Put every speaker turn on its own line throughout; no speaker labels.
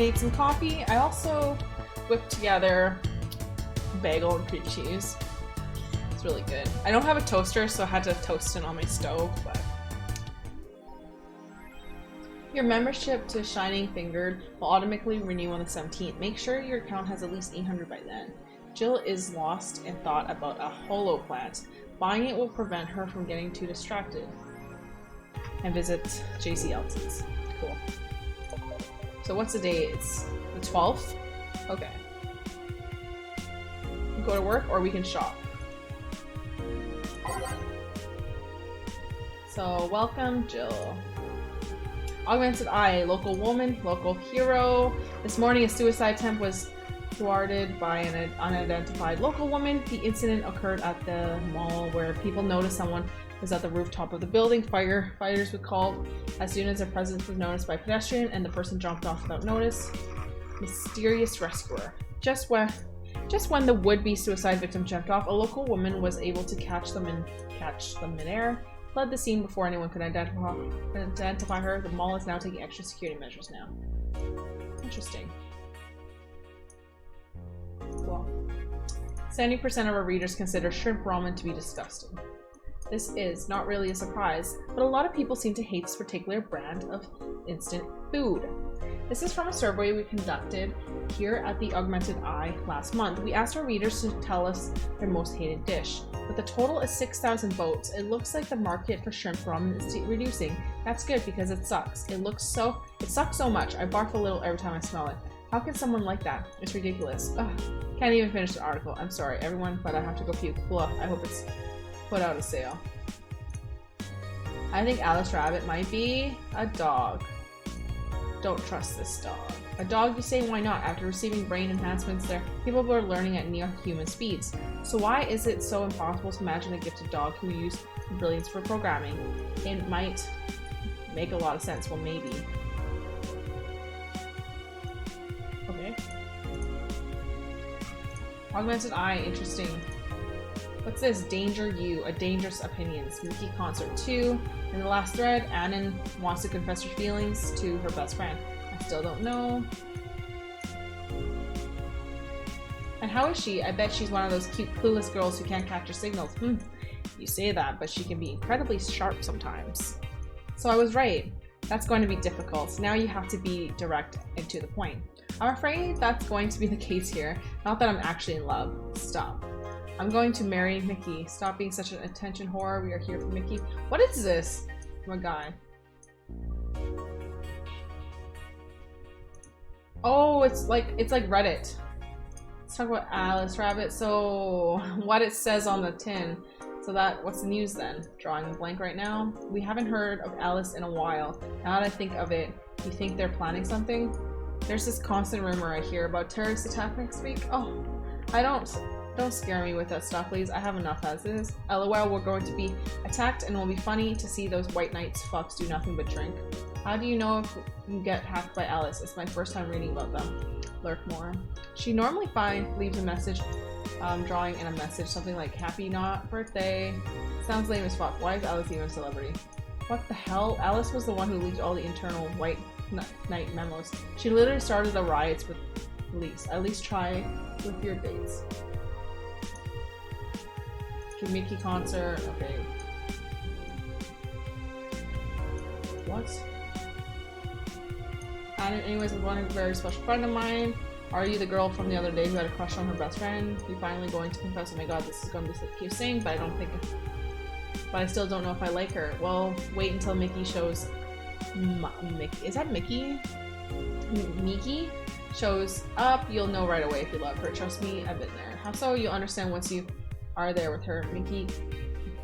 made some coffee. I also whipped together bagel and cream cheese. It's really good. I don't have a toaster, so I had to toast it on my stove, but... Your membership to Shining Fingered will automatically renew on the 17th. Make sure your account has at least 800 by then. Jill is lost in thought about a holo plant. Buying it will prevent her from getting too distracted. And visit JC Elton's. Cool. So what's the date? It's the 12th? Okay. Go to work or we can shop. So welcome, Jill. Augmented Eye, local woman, local hero. This morning a suicide attempt was thwarted by an unidentified local woman. The incident occurred at the mall where people noticed someone was at the rooftop of the building. Firefighters were called as soon as their presence was noticed by a pedestrian and the person jumped off without notice. Mysterious rescuer. Just when the would-be suicide victim jumped off, a local woman was able to catch them in air. Fled the scene before anyone could identify her. The mall is now taking extra security measures now. Interesting. Cool. 70% of our readers consider shrimp ramen to be disgusting. This is not really a surprise, but a lot of people seem to hate this particular brand of instant food. This is from a survey we conducted here at the Augmented Eye last month. We asked our readers to tell us their most hated dish. With a total of 6,000 votes, it looks like the market for shrimp ramen is reducing. That's good because it sucks. It sucks so much. I barf a little every time I smell it. How can someone like that? It's ridiculous. Ugh. Can't even finish the article. I'm sorry, everyone, but I have to go puke. Bluff. I hope it's put out of sale. I think Alice Rabbit might be a dog. Don't trust this dog. A dog, you say, why not? After receiving brain enhancements, they're capable of learning at near human speeds. So why is it so impossible to imagine a gifted dog who used brilliance for programming? It might make a lot of sense. Well, maybe. Okay. Augmented Eye, interesting. What's this? Danger You, a Dangerous Opinions. Miki Concert 2. In the last thread, Annan wants to confess her feelings to her best friend. I still don't know. And how is she? I bet she's one of those cute, clueless girls who can't catch her signals. You say that, but she can be incredibly sharp sometimes. So I was right. That's going to be difficult. Now you have to be direct and to the point. I'm afraid that's going to be the case here. Not that I'm actually in love. Stop. I'm going to marry Mickey. Stop being such an attention whore. We are here for Mickey. What is this? I'm a guy. Oh, it's like Reddit. Let's talk about Alice Rabbit. So, what it says on the tin. So what's the news then? Drawing a blank right now. We haven't heard of Alice in a while. Now that I think of it, you think they're planning something? There's this constant rumor I hear about terrorist attack next week. Oh, don't scare me with that stuff, please. I have enough as is. LOL, we're going to be attacked and it will be funny to see those white knights fucks do nothing but drink. How do you know if you get hacked by Alice? It's my first time reading about them. Lurk more. She normally leaves a message, drawing in a message, something like happy not birthday. Sounds lame as fuck. Why is Alice even a celebrity? What the hell? Alice was the one who leaked all the internal white knight memos. She literally started the riots with police. At least try with your dates. Mickey concert. Okay. What? And anyways, with one very special friend of mine. Are you the girl from the other day who had a crush on her best friend? You finally going to confess? Oh my god, this is going to be such a cute thing, but I still don't know if I like her. Well, wait until Mickey shows. Mickey, is that Mickey? Miki shows up. You'll know right away if you love her. Trust me, I've been there. How so? You'll understand once you are there with her.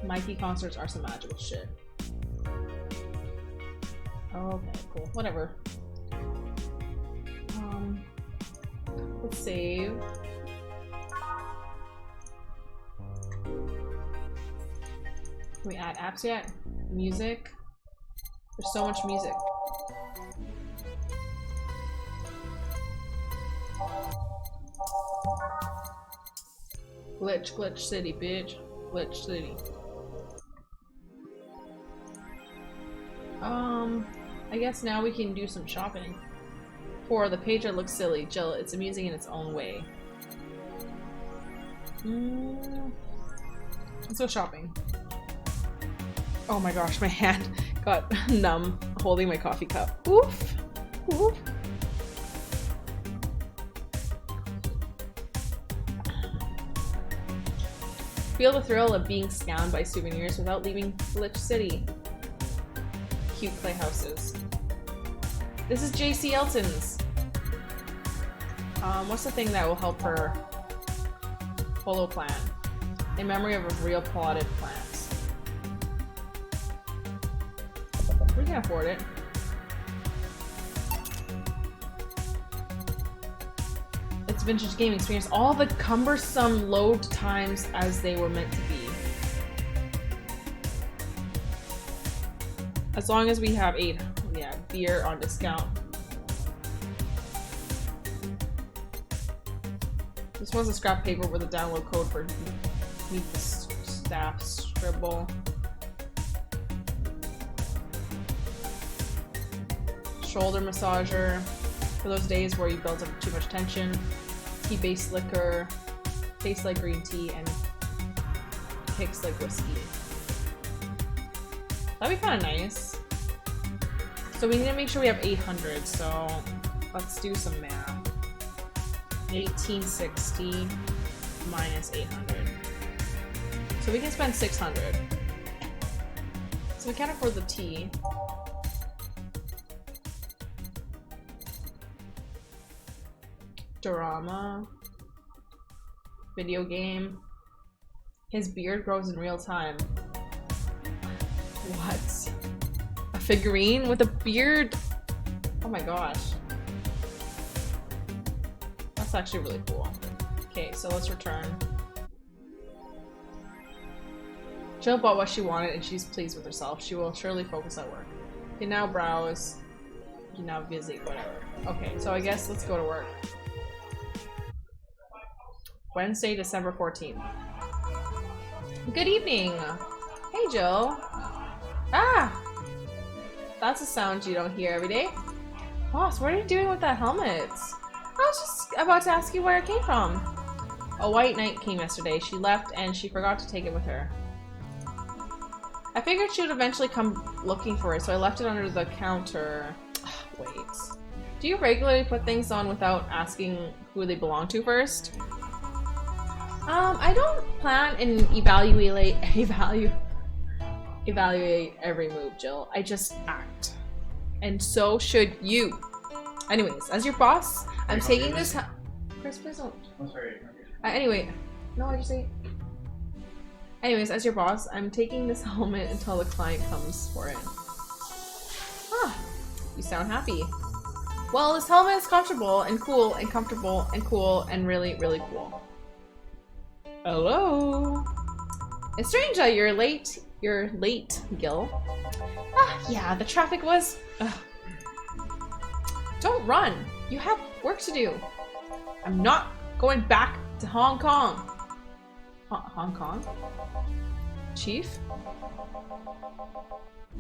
Mikey concerts are some magical shit. Okay, cool. Whatever. Let's save. Can we add apps yet? Music. There's so much music. Glitch City, bitch. Glitch City. I guess now we can do some shopping. 4. The page that looks silly. Jill, it's amusing in its own way. Let's go shopping. Oh my gosh, my hand got numb holding my coffee cup. Oof! Oof! Feel the thrill of being scammed by souvenirs without leaving Glitch City. Cute playhouses. This is JC Elton's. What's the thing that will help her polo plan? In memory of a real plotted plans. We can afford it. It's vintage gaming experience. All the cumbersome load times as they were meant to be. As long as we have 8, yeah, beer on discount. This was a scrap paper with a download code for Meet the Staff Scribble. Shoulder massager for those days where you built up too much tension. Tea-based liquor, tastes like green tea, and kicks like whiskey. That'd be kind of nice. So we need to make sure we have 800, so let's do some math. 1860 minus 800. So we can spend 600. So we can't afford the tea. Drama. Video game. His beard grows in real time. What? A figurine with a beard? Oh my gosh. That's actually really cool. Okay, so let's return. Jill bought what she wanted and she's pleased with herself. She will surely focus at work. You can now browse. You can now visit, whatever. Okay, so I guess let's go to work. Wednesday, December 14th. Good evening! Hey, Jill. Ah! That's a sound you don't hear every day. Boss, what are you doing with that helmet? I was just about to ask you where it came from. A white knight came yesterday. She left and she forgot to take it with her. I figured she would eventually come looking for it, so I left it under the counter. Wait. Do you regularly put things on without asking who they belong to first? I don't plan and evaluate every move, Jill. I just act. And so should you. Anyways, as your boss, I'm taking this. Chris, please don't. I'm sorry. Anyway, no, I just ate. Anyways, as your boss, I'm taking this helmet until the client comes for it. Ah, you sound happy. Well, this helmet is comfortable and cool and comfortable and cool and really, really cool. Hello. It's strange that you're late. You're late, Gil. Ah, yeah, the traffic was. Ugh. Don't run. You have work to do. I'm not going back to Hong Kong. Hong Kong? Chief?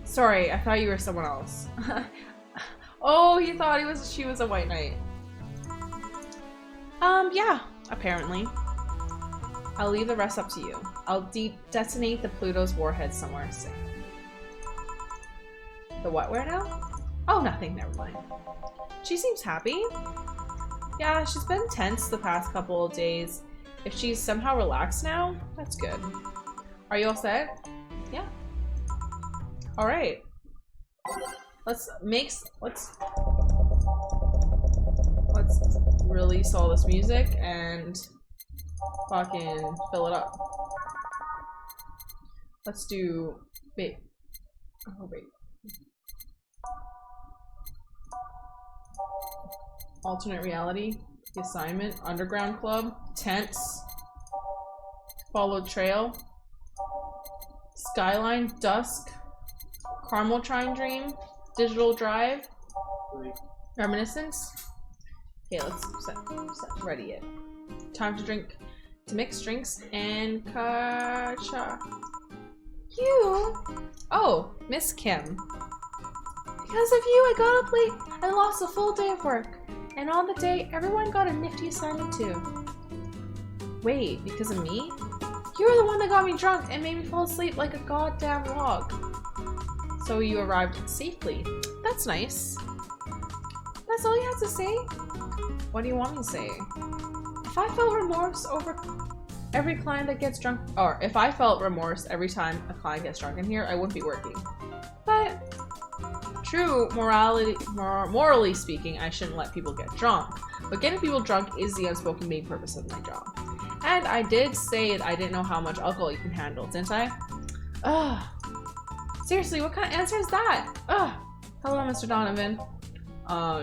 Sorry, I thought you were someone else. Oh, he thought she was a white knight. Yeah, apparently. I'll leave the rest up to you. I'll detonate the Pluto's warhead somewhere soon. The what where now? Oh, nothing, never mind. She seems happy. Yeah, she's been tense the past couple of days. If she's somehow relaxed now, that's good. Are you all set? Yeah. Alright. Let's release all this music and fucking fill it up. Let's do wait. Oh wait. Alternate reality, the assignment, underground club, tents, followed trail, skyline, dusk, caramel trine dream, digital drive, reminiscence. Okay, let's set ready it. Time to mix drinks and kacha. You? Oh, Miss Kim. Because of you, I got up late. I lost a full day of work. And on the day, everyone got a nifty assignment too. Wait, because of me? You were the one that got me drunk and made me fall asleep like a goddamn log. So you arrived safely. That's nice. That's all you have to say? What do you want me to say? If I felt remorse over every client that gets drunk, or if I felt remorse every time a client gets drunk in here, I wouldn't be working. But morally speaking, I shouldn't let people get drunk. But getting people drunk is the unspoken main purpose of my job. And I did say I didn't know how much alcohol you can handle, didn't I? Ugh. Seriously, what kind of answer is that? Ugh. Hello, Mr. Donovan.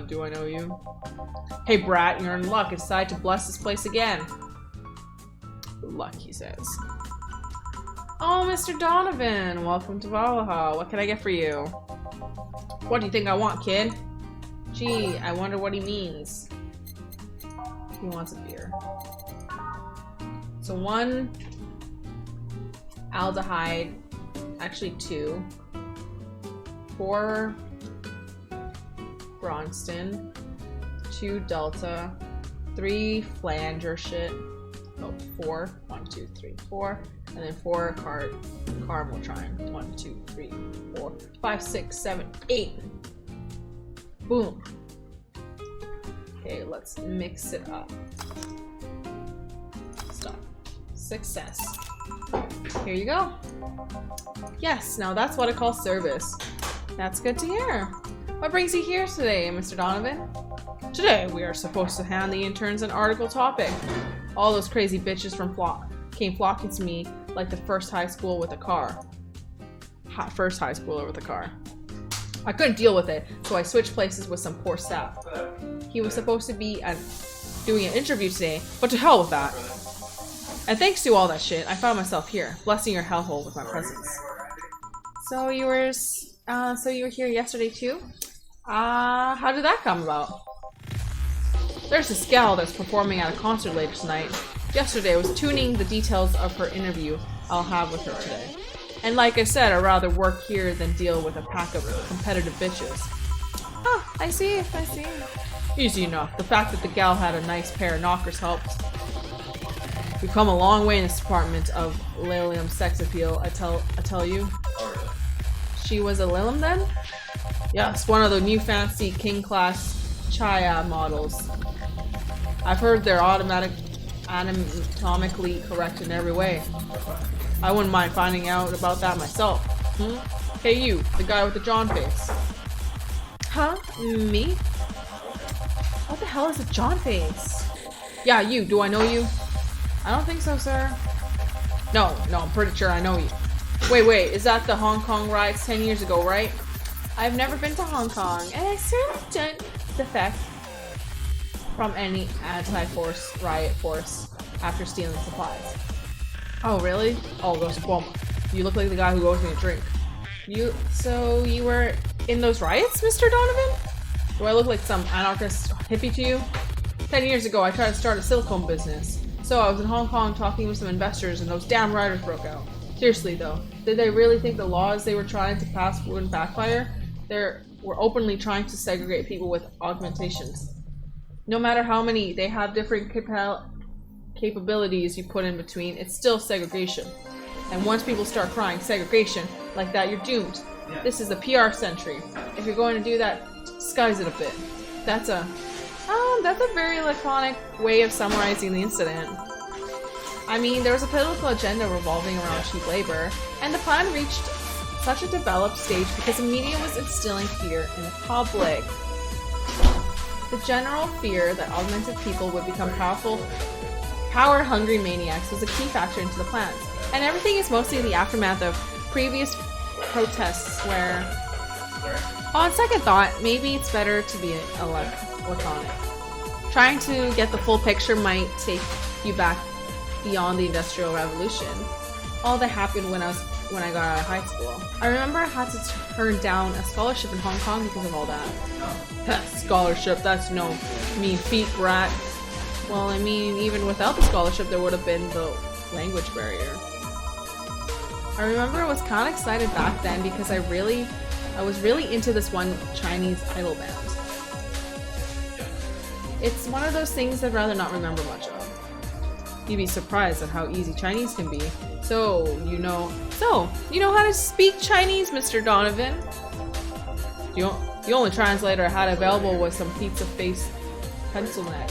Do I know you? Hey, brat, you're in luck. It's decided to bless this place again. Luck, he says. Oh, Mr. Donovan, welcome to Valhalla. What can I get for you? What do you think I want, kid? Gee, I wonder what he means. He wants a beer. So 1 aldehyde, actually 2. 4 Bronston, 2 Delta, 3 Flanger shit. Oh, 4. 1, 2, 3, 4. And then 4 caramel trine. 1, 2, 3, 4, 5, 6, 7, 8. Boom. Okay, let's mix it up. Stop. Success. Here you go. Yes, now that's what I call service. That's good to hear. What brings you here today, Mr. Donovan? Today, we are supposed to hand the interns an article topic. All those crazy bitches from came flocking to me like the first high schooler with a car. I couldn't deal with it, so I switched places with some poor staff. He was supposed to be doing an interview today, but to hell with that. And thanks to all that shit, I found myself here, blessing your hellhole with my presence. So you were here yesterday too? How did that come about? There's this gal that's performing at a concert later tonight. Yesterday I was tuning the details of her interview I'll have with her today. And like I said, I'd rather work here than deal with a pack of competitive bitches. Oh, I see. Easy enough. The fact that the gal had a nice pair of knockers helped. We've come a long way in this department of Lilium sex appeal, I tell you.
Oh, really?
She was a Lilium then? Yes, one of the new fancy king class Chaya models. I've heard they're anatomically correct in every way. I wouldn't mind finding out about that myself. Hey you, the guy with the John face. Huh? Me? What the hell is a John face? Yeah, you. Do I know you? I don't think so, sir. No, I'm pretty sure I know you. Wait, is that the Hong Kong riots 10 years ago, right? I've never been to Hong Kong, and I certainly don't defect from any anti-force riot force after stealing supplies. Oh, really? Oh, those bump. You look like the guy who owes me a drink. So you were in those riots, Mr. Donovan? Do I look like some anarchist hippie to you? 10 years ago, I tried to start a silicone business. So I was in Hong Kong talking with some investors and those damn rioters broke out. Seriously though, did they really think the laws they were trying to pass wouldn't backfire? They were openly trying to segregate people with augmentations. No matter how many, they have different capabilities you put in between, it's still segregation. And once people start crying segregation like that, you're doomed. Yeah. This is the PR century. If you're going to do that, disguise it a bit. That's a very laconic way of summarizing the incident. I mean, there was a political agenda revolving around cheap labor, and the plan reached such a developed stage because the media was instilling fear in the public. The general fear that augmented people would become power-hungry maniacs was a key factor into the plans. And everything is mostly the aftermath of previous protests where, on second thought, maybe it's better to be laconic. Trying to get the full picture might take you back beyond the Industrial Revolution. All that happened when I got out of high school. I remember I had to turn down a scholarship in Hong Kong because of all that. Scholarship, that's no mean feat, brat. Well, I mean, even without the scholarship, there would have been the language barrier. I remember I was kind of excited back then because I was really into this one Chinese idol band. It's one of those things I'd rather not remember much of. You'd be surprised at how easy Chinese can be. So, you know how to speak Chinese, Mr. Donovan? The only translator I had available was some pizza-faced pencil neck.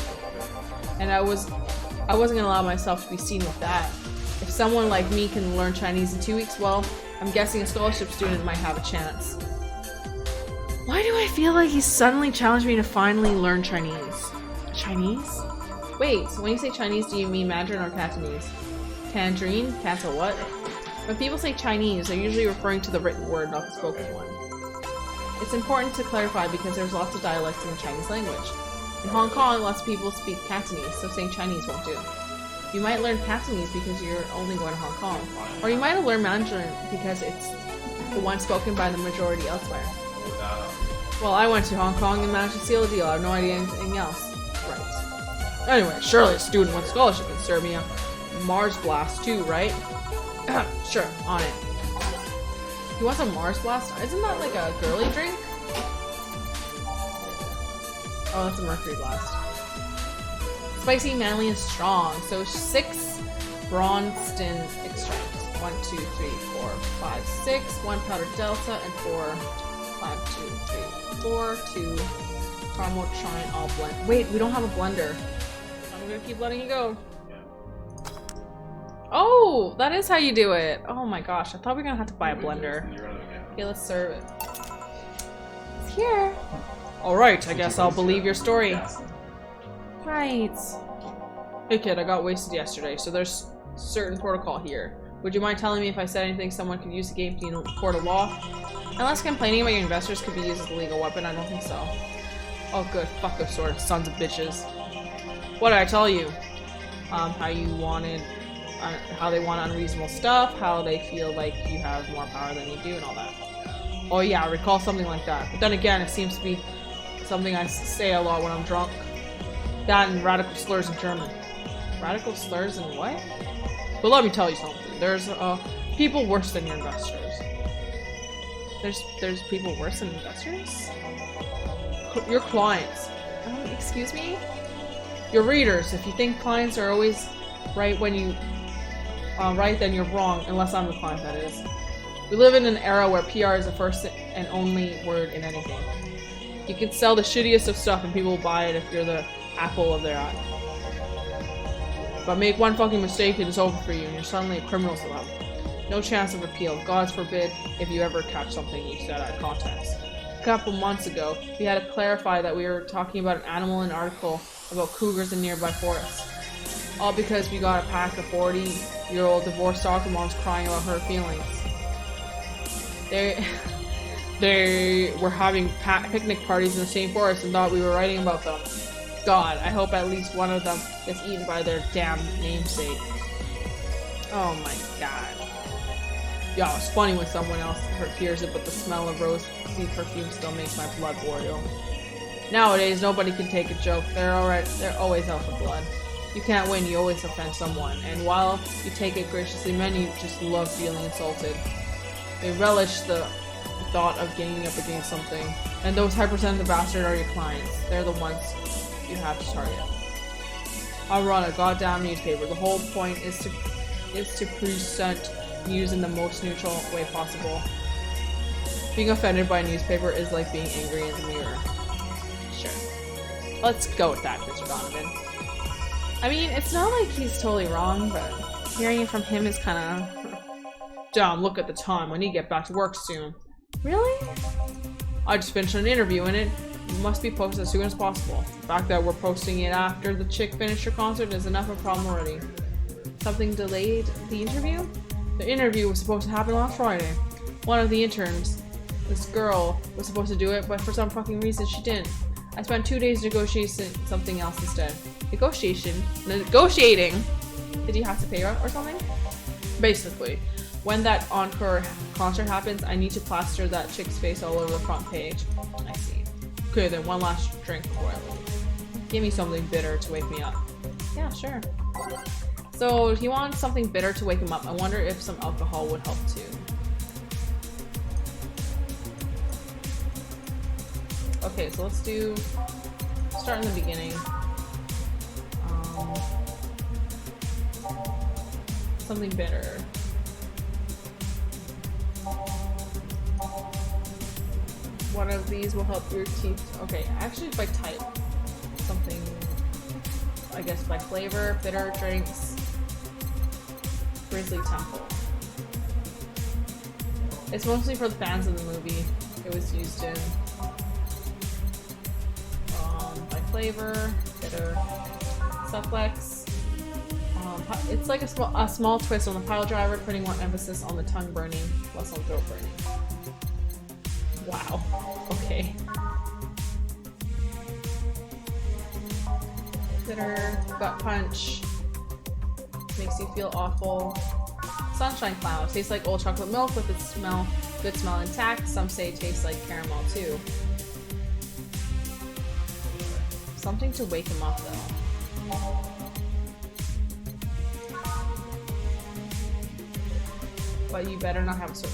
And I wasn't gonna allow myself to be seen with that. If someone like me can learn Chinese in 2 weeks, well, I'm guessing a scholarship student might have a chance. Why do I feel like he's suddenly challenged me to finally learn Chinese? Chinese? Wait, so when you say Chinese, do you mean Mandarin or Cantonese? Tangerine? Canto what? When people say Chinese, they're usually referring to the written word, not the spoken one. It's important to clarify because there's lots of dialects in the Chinese language. In Hong Kong, lots of people speak Cantonese, so saying Chinese won't do. You might learn Cantonese because you're only going to Hong Kong. Or you might have learned Mandarin because it's the one spoken by the majority elsewhere. Well, I went to Hong Kong and managed to seal a deal. I have no idea anything else. Right. Anyway, surely a student with scholarship can serve me a Mars Blast too, right? Sure, on it. You want some Mars Blast? Isn't that like a girly drink? Oh, that's a Mercury Blast. Spicy, manly, and strong. So 6 Bronston extracts. 1, 2, 3, 4, 5, 6. 1 powdered Delta and 4, 5, 2, 3, 4, 2 caramel chine all blend. Wait, we don't have a blender. I'm gonna keep letting you go. Oh, that is how you do it. Oh my gosh, I thought we were gonna have to buy a blender. Okay, let's serve it. It's here. Alright, I guess I'll believe your story. Right. Hey kid, I got wasted yesterday, so there's certain protocol here. Would you mind telling me if I said anything someone could use the game to court of law? Unless complaining about your investors could be used as a legal weapon, I don't think so. Oh good, fuck those sort of sons of bitches. What did I tell you? How you wanted, how they want unreasonable stuff, how they feel like you have more power than you do, and all that. Oh yeah, I recall something like that. But then again, it seems to be something I say a lot when I'm drunk. That and radical slurs in German. Radical slurs and what? But let me tell you something. There's people worse than your investors. There's people worse than investors? Your clients. Excuse me? Your readers. If you think clients are always right when you right, then you're wrong. Unless I'm the client, that is. We live in an era where PR is the first and only word in anything. You can sell the shittiest of stuff and people will buy it if you're the apple of their eye. But make one fucking mistake and it's over for you and you're suddenly a criminal to them. No chance of appeal. God forbid if you ever catch something you said at context. A couple months ago, we had to clarify that we were talking about an animal in an article about cougars in nearby forests. All because we got a pack of 40-year-old divorced soccer moms crying about her feelings. They were having picnic parties in the same forest and thought we were writing about them. God, I hope at least one of them gets eaten by their damn namesake. Oh my god. Yeah, it's funny when someone else hears it, but the smell of rose perfume still makes my blood boil. Nowadays, nobody can take a joke. They're always out for blood. You can't win, you always offend someone. And while you take it graciously, many just love feeling insulted. They relish the thought of ganging up against something. And those hypersensitive bastards are your clients. They're the ones you have to target. I'll run a goddamn newspaper. The whole point is to present news in the most neutral way possible. Being offended by a newspaper is like being angry in the mirror. Sure. Let's go with that, Mr. Donovan. I mean, it's not like he's totally wrong, but hearing it from him is kinda... Damn, look at the time. I need to get back to work soon. Really? I just finished an interview and it must be posted as soon as possible. The fact that we're posting it after the chick finished her concert is enough of a problem already. Something delayed the interview? The interview was supposed to happen last Friday. One of the interns, this girl, was supposed to do it, but for some fucking reason she didn't. I spent 2 days negotiating something else instead. Negotiating? Did you have to pay her or something? Basically, when that encore concert happens, I need to plaster that chick's face all over the front page. I see. Okay, then one last drink before I leave. Give me something bitter to wake me up. Yeah, sure. So he wants something bitter to wake him up. I wonder if some alcohol would help too. Okay, so let's start in the beginning. Something bitter. One of these will help your teeth. Okay, actually by type. Something, I guess by flavor, bitter drinks. Grizzly Temple. It's mostly for the fans of the movie. It was used in. By flavor, bitter, supplex. It's like a small twist on the pile driver, putting more emphasis on the tongue burning, less on throat burning. Wow. Okay. Bitter, gut punch. Makes you feel awful. Sunshine Cloud. Tastes like old chocolate milk with its good smell intact. Some say it tastes like caramel too. Something to wake him up though. But you better not have a soda.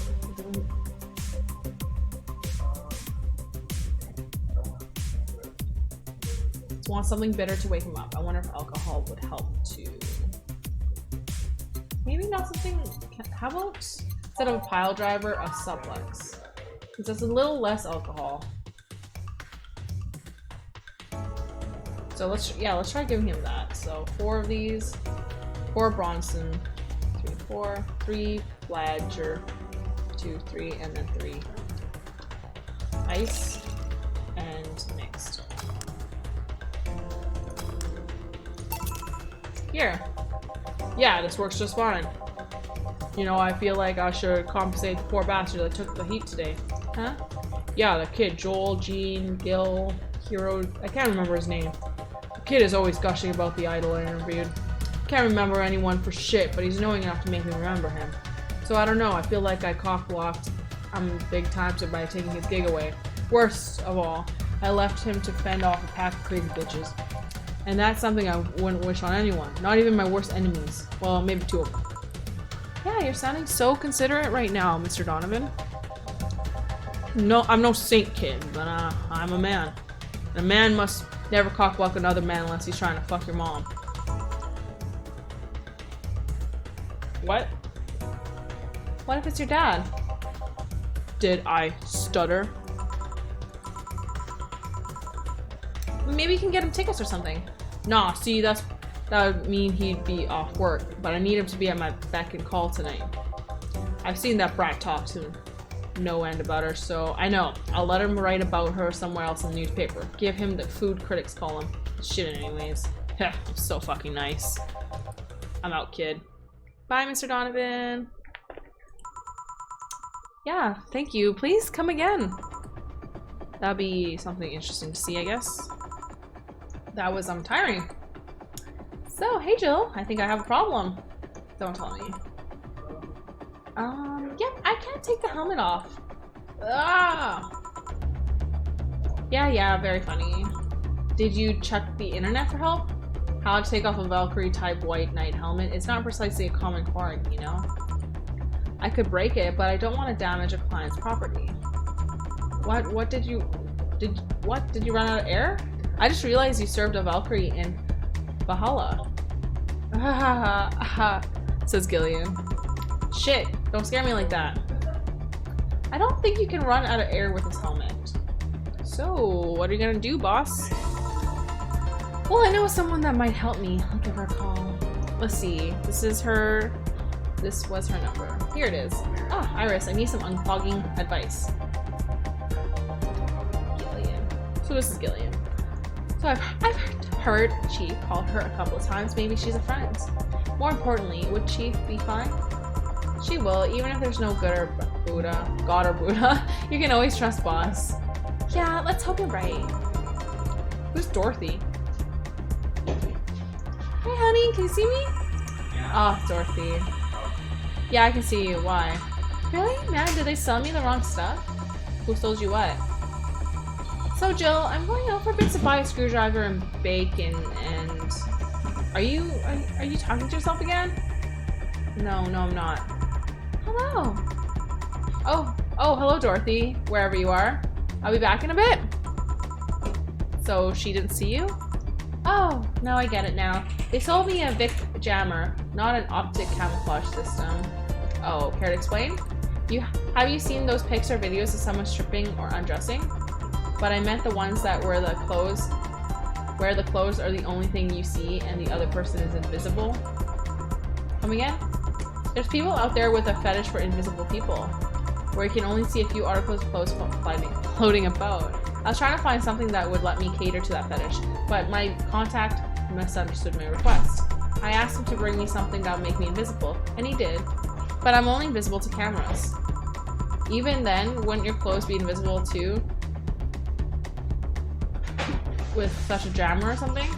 Want something bitter to wake him up. I wonder if alcohol would help too. Maybe not something. How about instead of a pile driver, a supplex? Because that's a little less alcohol. So let's try giving him that. So 4 of these, 4 Bronson, 3, 4, 3 Fladger, 2, 3, and then 3 ice and mixed. Here. Yeah, this works just fine. You know, I feel like I should compensate the poor bastard that took the heat today. Huh? Yeah, the kid, Joel, Gene, Gil, Hero, I can't remember his name. The kid is always gushing about the idol I interviewed. Can't remember anyone for shit, but he's knowing enough to make me remember him. So I don't know, I feel like I cock-blocked big time by taking his gig away. Worst of all, I left him to fend off a pack of crazy bitches. And that's something I wouldn't wish on anyone. Not even my worst enemies. Well, maybe 2 of them. Yeah, you're sounding so considerate right now, Mr. Donovan. No, I'm no saint kid, but I'm a man. And a man must never cockblock another man unless he's trying to fuck your mom. What? What if it's your dad? Did I stutter? Maybe you can get him tickets or something. Nah, see, that would mean he'd be off work, but I need him to be at my beck and call tonight. I've seen that brat talk to no end about her, so I know. I'll let him write about her somewhere else in the newspaper. Give him the food critics column. Shit anyways. Heh, I'm so fucking nice. I'm out, kid. Bye, Mr. Donovan. Yeah, thank you. Please come again. That'd be something interesting to see, I guess. That was tiring. So, hey Jill, I think I have a problem. Don't tell me. Yep, I can't take the helmet off. Ah! Yeah, very funny. Did you check the internet for help? How to take off a Valkyrie type white knight helmet? It's not precisely a common quarry, you know? I could break it, but I don't want to damage a client's property. What did you run out of air? I just realized you served a Valkyrie in Valhalla. Says Gillian. Shit, don't scare me like that. I don't think you can run out of air with this helmet. So, what are you gonna do, boss? Well, I know someone that might help me. I'll give her a call. Let's see. This was her number. Here it is. Ah, Iris, I need some unclogging advice. Gillian. So this is Gillian. So I've heard Chief call her a couple of times. Maybe she's a friend. More importantly, would Chief be fine? She will, even if there's no God or Buddha. You can always trust boss. Yeah, let's hope you're right. Who's Dorothy? Hey honey, can you see me? Oh, Dorothy. Yeah, I can see you. Why? Really? Man, did they sell me the wrong stuff? Who sold you what? So Jill, I'm going out for bits to buy a screwdriver and bacon and... Are you talking to yourself again? No, I'm not. Hello. Oh, hello Dorothy, wherever you are. I'll be back in a bit. So she didn't see you?
Oh, now I get it now. They sold me a Vic jammer, not an optic camouflage system. Oh, care to explain? Have you seen those pics or videos of someone stripping or undressing? But I meant the ones that where the clothes are the only thing you see and the other person is invisible. Come again? There's people out there with a fetish for invisible people, where you can only see a few articles of clothes floating about. I was trying to find something that would let me cater to that fetish, but my contact misunderstood my request. I asked him to bring me something that would make me invisible, and he did. But I'm only invisible to cameras. Even then, wouldn't your clothes be invisible too? With such a jammer or something?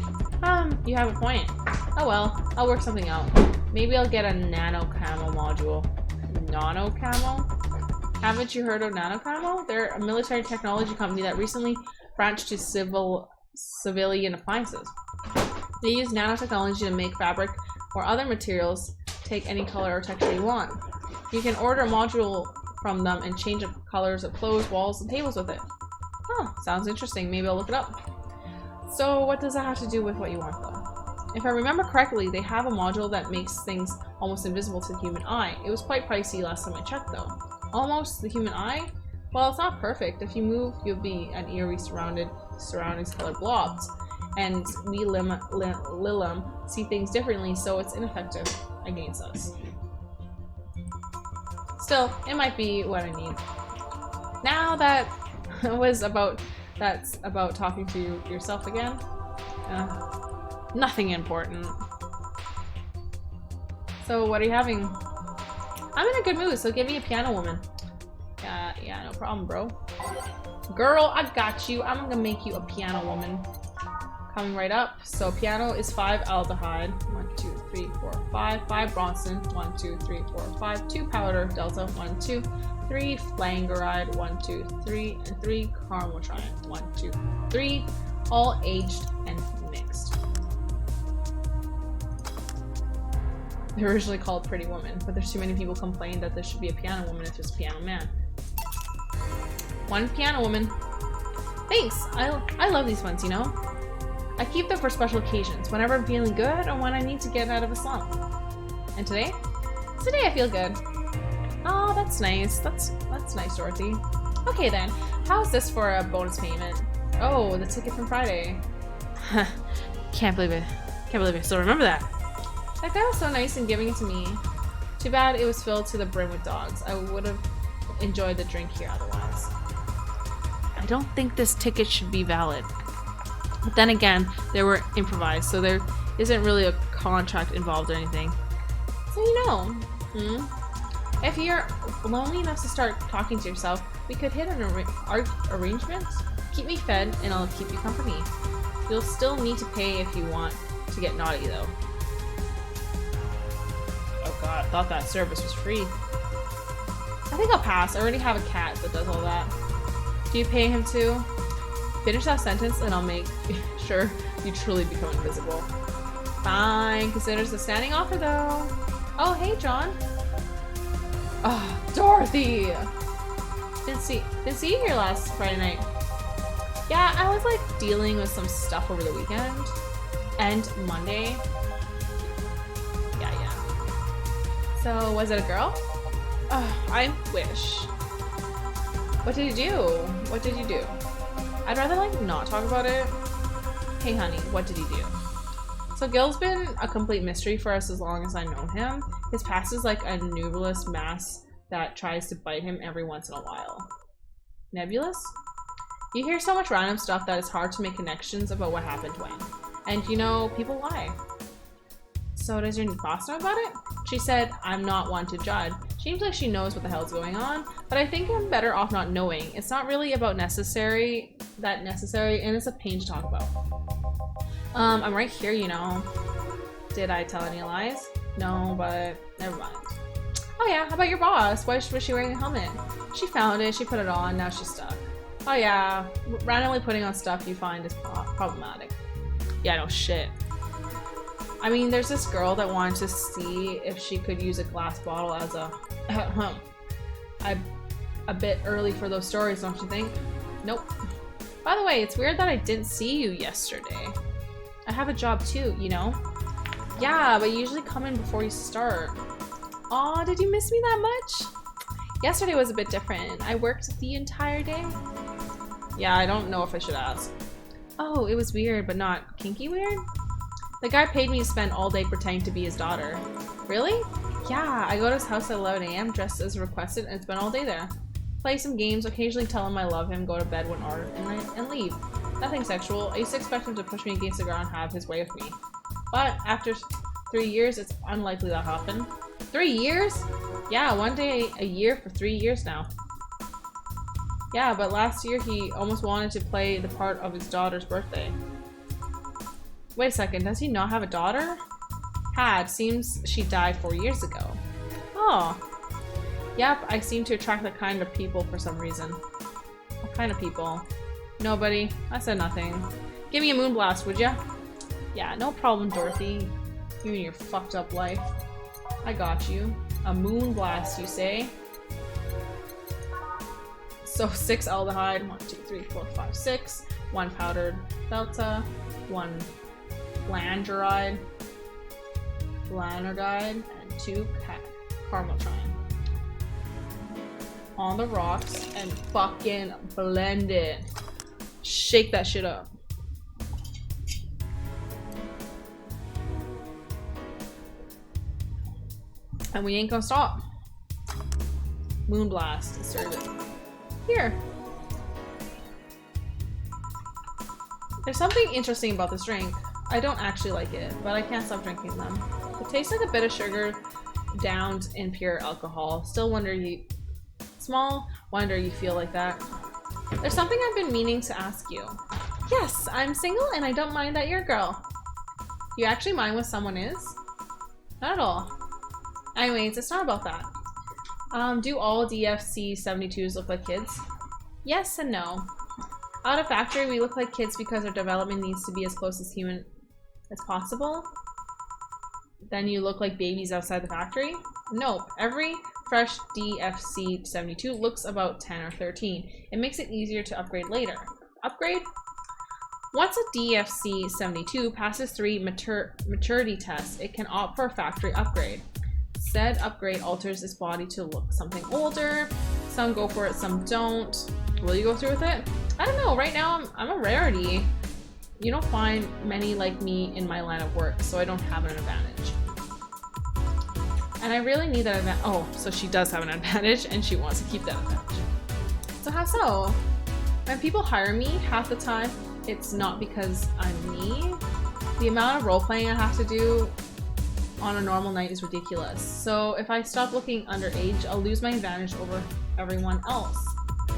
You have a point. Oh well, I'll work something out. Maybe I'll get a nano camo module. Nano camo? Haven't you heard of nano camo? They're a military technology company that recently branched to civilian appliances. They use nanotechnology to make fabric or other materials take any color or texture you want. You can order a module from them and change the colors of clothes, walls, and tables with it. Huh, sounds interesting. Maybe I'll look it up. So what does that have to do with what you want though? If I remember correctly, they have a module that makes things almost invisible to the human eye. It was quite pricey last time I checked though. Almost the human eye? Well, it's not perfect. If you move, you'll be an eerie surroundings colored blobs. And we Lilim see things differently, so it's ineffective against us. Still, it might be what I need. Now that that's about talking to yourself again. Nothing important. So what are you having? I'm in a good mood, so give me a piano woman. Yeah, no problem, bro. Girl, I got you. I'm gonna make you a piano woman. Coming right up. So piano is 5 aldehyde. 1, 2, 3, 4, 5. 5 Bronson. 1, 2, 3, 4, 5. 2 powder delta. 1, 2, 3 flangeride. 1, 2, 3, and 3 carmotrine. 1, 2, 3. All aged and mixed. They're originally called Pretty Woman, but there's too many people complain that there should be a piano woman if there's a piano man. One piano woman. Thanks. I love these ones, you know. I keep them for special occasions, whenever I'm feeling good or when I need to get out of a slump. And today? Today I feel good. Oh, that's nice. That's nice, Dorothy. Okay then, how's this for a bonus payment? Oh, the ticket from Friday. Can't believe it. Can't believe I still remember that. That guy was so nice in giving it to me. Too bad it was filled to the brim with dogs. I would have enjoyed the drink here otherwise. I don't think this ticket should be valid. But then again, they were improvised, so there isn't really a contract involved or anything. So you know, if you're lonely enough to start talking to yourself, we could hit an arrangement. Keep me fed and I'll keep you company. You'll still need to pay if you want to get naughty though. Oh god, I thought that service was free. I think I'll pass. I already have a cat that does all that. Do you pay him too? Finish that sentence and I'll make sure you truly become invisible. Fine, considers a standing offer though. Oh, hey John. Oh, Dorothy! Didn't see you here last Friday night. Yeah, I was like dealing with some stuff over the weekend. And Monday. Yeah. So, was it a girl? Oh, I wish. What did you do? What did you do? I'd rather like not talk about it. Hey honey, what did he do? So Gil's been a complete mystery for us as long as I know him. His past is like a nebulous mass that tries to bite him every once in a while. Nebulous? You hear so much random stuff that it's hard to make connections about what happened when. And you know, people lie. So does your boss know about it? She said, I'm not one to judge. Seems like she knows what the hell's going on, but I think I'm better off not knowing. It's not really about necessary, and it's a pain to talk about. I'm right here, you know. Did I tell any lies? No, but never mind. Oh yeah, how about your boss? Why was she wearing a helmet? She found it, she put it on, now she's stuck. Oh yeah, randomly putting on stuff you find is problematic. Yeah, no shit. I mean, there's this girl that wanted to see if she could use a glass bottle as a a bit early for those stories, don't you think? Nope. By the way, it's weird that I didn't see you yesterday. I have a job too, you know? Yeah, but you usually come in before you start. Aw, did you miss me that much? Yesterday was a bit different. I worked the entire day.
Yeah, I don't know if I should ask.
Oh, it was weird, but not kinky weird? The guy paid me to spend all day pretending to be his daughter. Really? Yeah, I go to his house at 11 AM dressed as requested and spend all day there. Play some games, occasionally tell him I love him, go to bed when ordered, and leave. Nothing sexual. I used to expect him to push me against the ground and have his way with me. But after 3 years, it's unlikely that'll happen. 3 years? Yeah, one day a year for 3 years now. Yeah, but last year he almost wanted to play the part of his daughter's birthday. Wait a second, does he not have a daughter? Had. Seems she died 4 years ago. Oh. Yep, I seem to attract that kind of people for some reason. What kind of people? Nobody. I said nothing. Give me a moonblast, would ya? Yeah, no problem, Dorothy. You and your fucked up life. I got you. A moonblast, you say? So 6 aldehyde, 1, 2, 3, 4, 5, 6. 1 powdered delta, 1 blangeride, and 2 carmeltrine. On the rocks and fucking blend it. Shake that shit up. And we ain't gonna stop. Moonblast, serve it. Here. There's something interesting about this drink. I don't actually like it, but I can't stop drinking them. It tastes like a bit of sugar downed in pure alcohol. Small wonder you feel like that. There's something I've been meaning to ask you. Yes, I'm single and I don't mind that you're a girl. You actually mind what someone is? Not at all. Anyways, it's not about that. Do all DFC 72s look like kids? Yes and no. Out of factory, we look like kids because our development needs to be as close as human as possible. Then you look like babies outside the factory? Nope. Every fresh DFC 72 looks about 10 or 13. It makes it easier to upgrade later. Upgrade? Once a DFC 72 passes 3 maturity tests, it can opt for a factory upgrade. Said upgrade alters its body to look something older. Some go for it, some don't. Will you go through with it? I don't know. Right now, I'm a rarity. You don't find many like me in my line of work, so I don't have an advantage. And I really need that advantage. Oh, so she does have an advantage, and she wants to keep that advantage. So how so? When people hire me, half the time, it's not because I'm me. The amount of role-playing I have to do on a normal night is ridiculous. So if I stop looking underage, I'll lose my advantage over everyone else.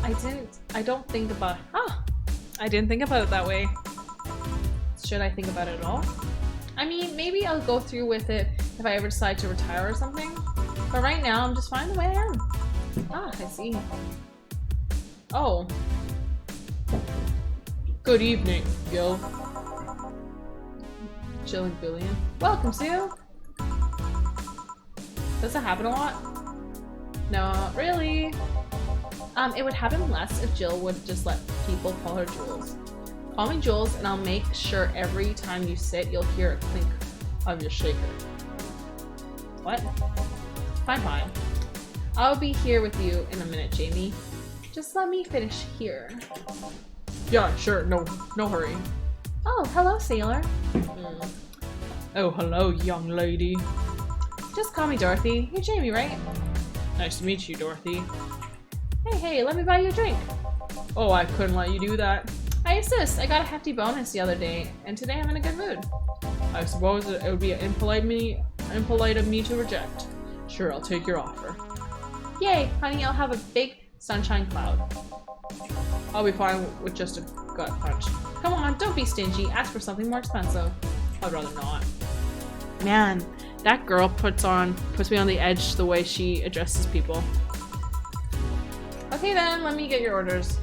I didn't think about it that way. Should I think about it at all? I mean, maybe I'll go through with it if I ever decide to retire or something. But right now, I'm just fine the way I am. Ah, I see. Oh. Good evening, Gil. Jill and Billion. Welcome, Sue! Does that happen a lot? No, not really. It would happen less if Jill would just let people call her Jules. Call me Jules and I'll make sure every time you sit, you'll hear a clink of your shaker. What? Fine. I'll be here with you in a minute, Jamie. Just let me finish here.
Yeah, sure. No hurry.
Oh, hello, sailor.
Oh, hello, young lady.
Just call me Dorothy. You're Jamie, right?
Nice to meet you, Dorothy.
Hey, let me buy you a drink.
Oh, I couldn't let you do that.
I insist. I got a hefty bonus the other day, and today I'm in a good mood.
I suppose it would be impolite of me to reject. Sure, I'll take your offer.
Yay, honey, I'll have a big sunshine cloud.
I'll be fine with just a gut punch.
Come on, don't be stingy. Ask for something more expensive.
I'd rather not. Man, that girl puts me on the edge the way she addresses people.
Okay then, let me get your orders.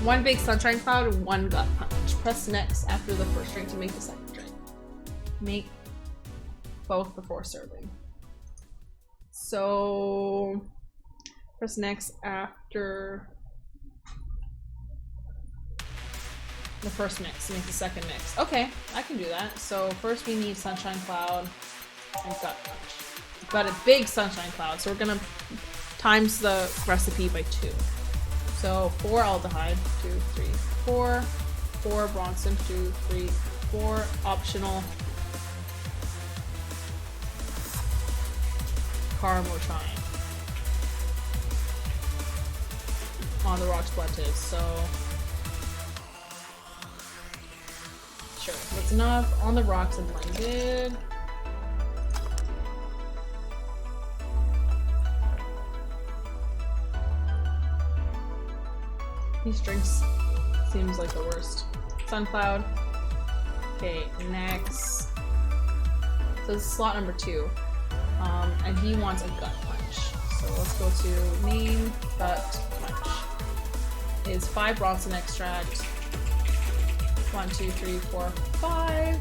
1 big sunshine cloud, 1 gut punch. Press next after the first drink to make the second drink. Make both before serving. So, press next after
The first mix to make the second mix. Okay, I can do that. So first we need sunshine cloud and gut punch. We've got a big sunshine cloud, so we're gonna times the recipe by 2. So 4 aldehyde, 2, 3, 4. 4 Bronson, 2, 3, 4. Optional Carmotryne. On the rocks blended, so sure, that's enough. On the rocks and blended. These drinks seems like the worst. Suncloud. Okay, next. So this is slot number 2. And he wants a gut punch. So let's go to name gut punch. Is 5 Bronson extract. 1, 2, 3, 4, 5.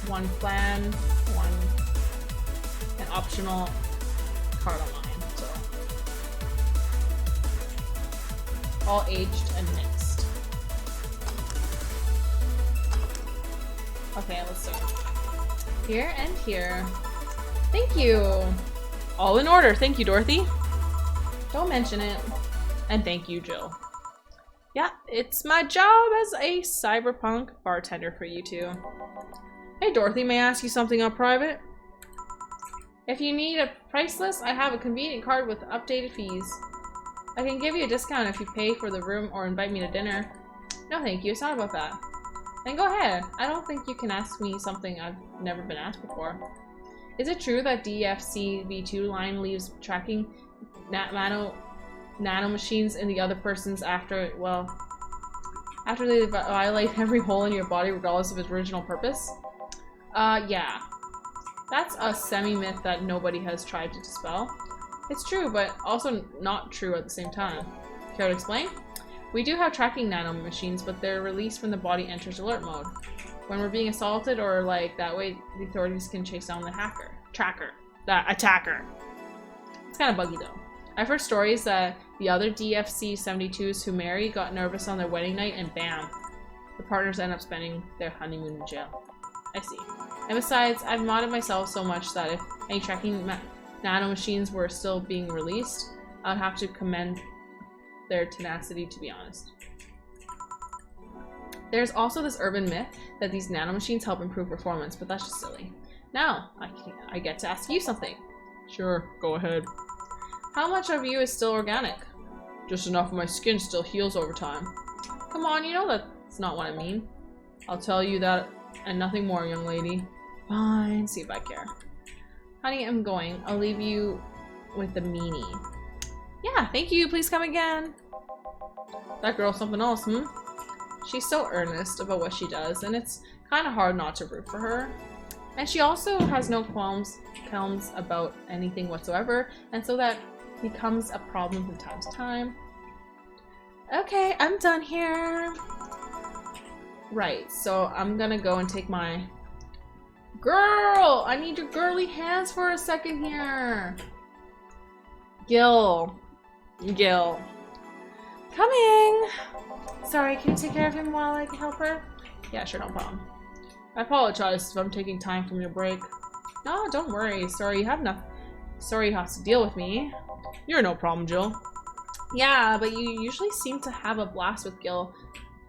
1 flan, 1 an optional cardamom. So all aged and mixed. Okay, let's start. Here and here. Thank you. All in order. Thank you, Dorothy. Don't mention it. And thank you, Jill. Yeah, it's my job as a cyberpunk bartender for you two. Hey Dorothy, may I ask you something on private? If you need a price list, I have a convenient card with updated fees. I can give you a discount if you pay for the room or invite me to dinner. No thank you, it's not about that. Then go ahead. I don't think you can ask me something I've never been asked before. Is it true that DFC V2 line leaves tracking nanomachines in the other person's after they violate every hole in your body regardless of its original purpose? Yeah. That's a semi-myth that nobody has tried to dispel. It's true, but also not true at the same time. Care to explain? We do have tracking nanomachines, but they're released when the body enters alert mode. When we're being assaulted or like that way, the authorities can chase down the attacker. It's kind of buggy though. I've heard stories that the other DFC 72s who marry got nervous on their wedding night and bam, the partners end up spending their honeymoon in jail. I see. And besides, I've modded myself so much that if any tracking nanomachines were still being released, I'd have to commend their tenacity, to be honest. There's also this urban myth that these nanomachines help improve performance, but that's just silly. Now, I get to ask you something. Sure, go ahead. How much of you is still organic? Just enough of my skin still heals over time. Come on, you know that's not what I mean. I'll tell you that and nothing more, young lady. Fine, see if I care. Honey, I'm going. I'll leave you with the meanie. Yeah, thank you. Please come again. That girl's something else, hmm? She's so earnest about what she does, and it's kind of hard not to root for her. And she also has no qualms about anything whatsoever, and so that becomes a problem from time to time. Okay, I'm done here. Right, so I'm gonna go and take my... Girl! I need your girly hands for a second here. Gil. Coming! Sorry, can you take care of him while I help her? Yeah, sure, no problem. I apologize if I'm taking time from your break. No, don't worry. Sorry you have to deal with me. You're no problem, Jill. Yeah, but you usually seem to have a blast with Gil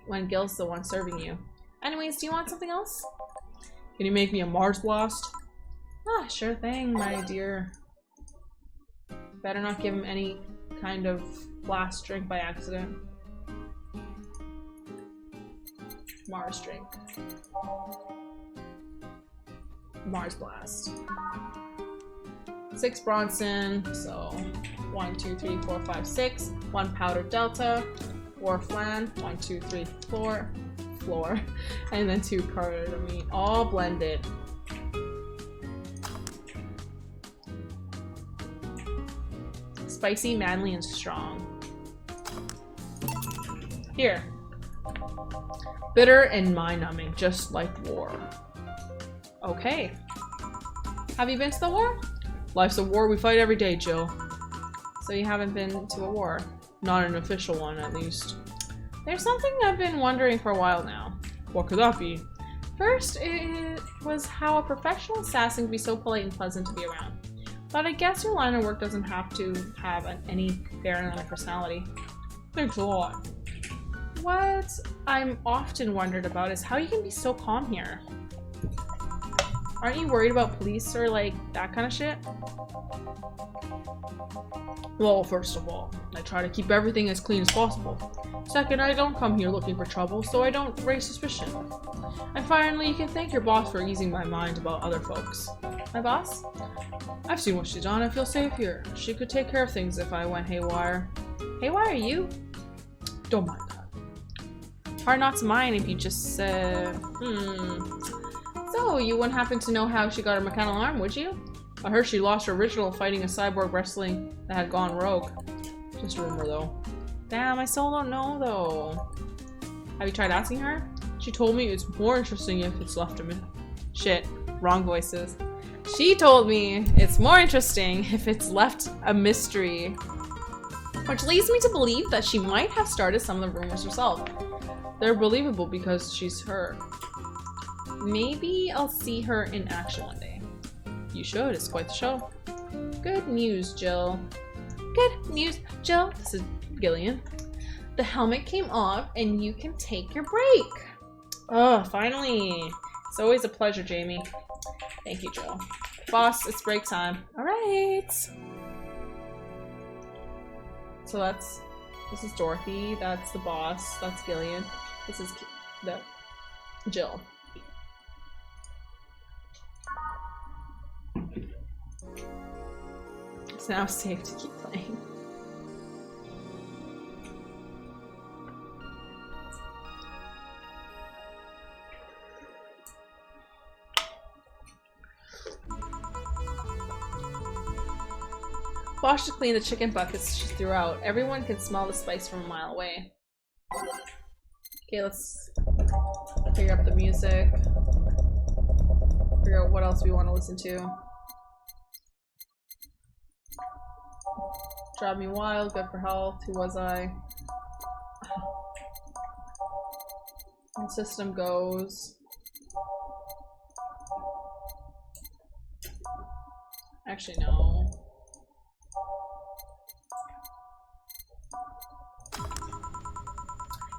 when Gil's the one serving you. Anyways, do you want something else? Can you make me a Mars blast? Ah, sure thing, my dear. Better not give him any kind of blast drink by accident. Mars drink. Mars blast. 6 Bronson, so 1, 2, 3, 4, 5, 6. 1 powdered Delta, 4 flan, 1, 2, 3, 4, floor, and then 2 cardamom, all blended. Spicy, manly, and strong. Here. Bitter and mind-numbing, just like war. Okay. Have you been to the war? Life's a war we fight every day, Jill. So you haven't been to a war? Not an official one, at least. There's something I've been wondering for a while now. What could that be? First, it was how a professional assassin can be so polite and pleasant to be around. But I guess your line of work doesn't have to have any bearing on your personality. Thanks a lot. What I'm often wondered about is how you can be so calm here. Aren't you worried about police or like that kind of shit? Well, first of all, I try to keep everything as clean as possible. Second, I don't come here looking for trouble, so I don't raise suspicion. And finally, you can thank your boss for easing my mind about other folks. My boss? I've seen what she's done. I feel safe here. She could take care of things if I went haywire. Haywire, you? Don't mind that. Hard not to mind if you just said, So, you wouldn't happen to know how she got her mechanical arm, would you? I heard she lost her original fighting a cyborg wrestling that had gone rogue. Just a rumor, though. Damn, I still don't know, though. Have you tried asking her? She told me it's more interesting if it's left a minute. Shit, wrong voices. She told me it's more interesting if it's left a mystery. Which leads me to believe that she might have started some of the rumors herself. They're believable because she's her. Maybe I'll see her in action one day. You should, it's quite the show. Good news, Jill. Good news, Jill. This is Gillian. The helmet came off and you can take your break. Oh, finally. It's always a pleasure, Jamie. Thank you, Jill. Boss, it's break time. Alright. So this is Dorothy, that's the boss, that's Gillian. This is Jill. It's now safe to keep playing. Wash to clean the chicken buckets she threw out. Everyone can smell the spice from a mile away. Okay, let's figure out the music. Figure out what else we want to listen to. Drive Me Wild, good for health. Who was I? And System Goes. Actually, no.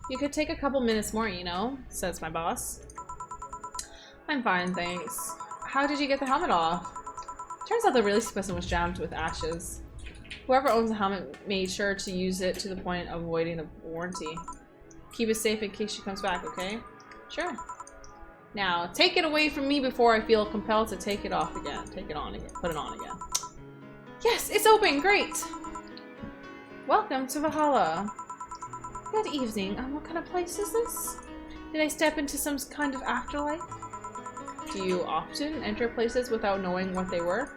You could take a couple minutes more, you know, says my boss. I'm fine, thanks. How did you get the helmet off? Turns out the release button was jammed with ashes. Whoever owns the helmet made sure to use it to the point of avoiding the warranty. Keep it safe in case she comes back, okay? Sure. Now, take it away from me before I feel compelled to take it off again. Take it on again. Put it on again. Yes, it's open! Great! Welcome to Valhalla. Good evening. What kind of place is this? Did I step into some kind of afterlife? Do you often enter places without knowing what they were?